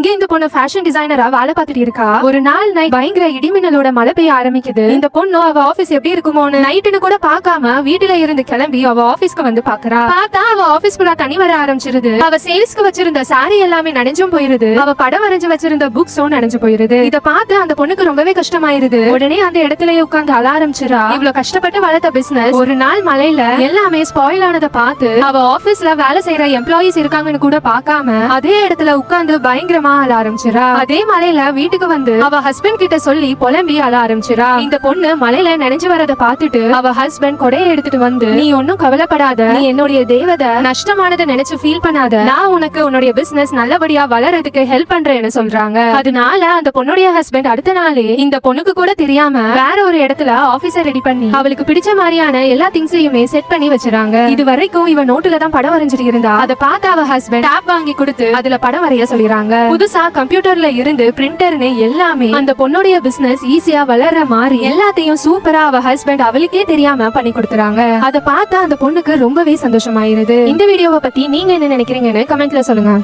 இங்க இந்த பொண்ணு ஃபேஷன் டிசைனரா வேலை பார்த்துட்டு இருக்கா. ஒரு நாள் நைட் பயங்கர இடிமின்னலோட மழை பெய்ய ஆரம்பிக்குது. இந்த பொண்ணு அவ ஆபீஸ் எப்படி இருக்குமோன்னு நைட்டுன்னு கூட பாக்காம வீட்டுல இருந்து கிளம்பி அவ ஆபீஸ்க்கு வந்து பாக்குறா. பார்த்தா அவ ஆபீஸ்க்குள்ள தண்ணி வர ஆரம்பிச்சிருது. அவ சேல்ஸ்க்கு வச்சிருந்த சாரி எல்லாமே நனைஞ்சும் போயிருது. அவ படம் வரைஞ்சு வச்சிருந்த புக்ஸும் நனைஞ்சு போயிருது. இத பார்த்து அந்த பொண்ணுக்கு ரொம்பவே கஷ்டமாயிருது. உடனே அந்த இடத்துலயே உட்கார்ந்து அழ ஆரம்பிச்சிரா. இவ்வளவு கஷ்டப்பட்டு வளர்த்த பிசினஸ் ஒரு நாள் மழையில எல்லாமே ஸ்பாயில் ஆனதை பார்த்து அவ ஆபீஸ்ல வேலை செய்யற எம்ப்ளாயிஸ் இருக்காங்கன்னு கூட பார்க்காம அதே இடத்துல உட்கார்ந்து பயங்கரமா அழ ஆரம்பிச்சிரா. அதே மழையில வீட்டுக்கு வந்து அவ ஹஸ்பண்ட் கிட்ட சொல்லி புலம்பி அழ ஆரம்பிச்சிரா. இந்த பொண்ணு மழையில நினைஞ்சு வரத பார்த்துட்டு அவ ஹஸ்பண்ட் கொடையை எடுத்துட்டு வந்து, நீ ஒன்னும் கவலைப்படாத, நீ என்னுடைய தேவதை, நஷ்டமானதை நினைச்சு ஃபீல் பண்ணாத, நான் உனக்கு உன்னுடைய பிசினஸ் நல்லபடியா வளர்றதுக்கு ஹெல்ப் பண்றேன்னு சொல்றாங்க. அதனால அந்த பொண்ணுடைய ஹஸ்பண்ட் அடுத்த நாளே இந்த பொண்ணுக்கு கூட தெரியாம வேற ஒரு இடத்துல ஆபீஸ ரெடி பண்ணி அவளுக்கு பிடிச்ச மாதிரியான எல்லா திங்ஸையுமே செட் பண்ணி வச்சிராங்க. இது வரைக்கும் இவ நோட்டுல தான் படம் வரைஞ்சிட்டு இருந்தா. அதை பார்த்து அவ ஹஸ்பண்ட் டேப் வாங்கி கொடுத்து அதுல படம் வரைய சொல்லிறாங்க. புதுசா கம்ப்யூட்டர்ல இருந்து பிரிண்டர்னு எல்லாமே அந்த பொண்ணுடைய பிசினஸ் ஈஸியா வளர்ற மாதிரி எல்லாத்தையும் சூப்பரா அவ ஹஸ்பண்ட் அவளுக்கே தெரியாம பண்ணி கொடுத்துறாங்க. அதை பார்த்தா அந்த பொண்ணுக்கு ரொம்பவே சந்தோஷமாயிருது. இந்த வீடியோவை பத்தி நீங்க என்ன நினைக்கிறீங்கன்னு கமெண்ட்ல சொல்லுங்க.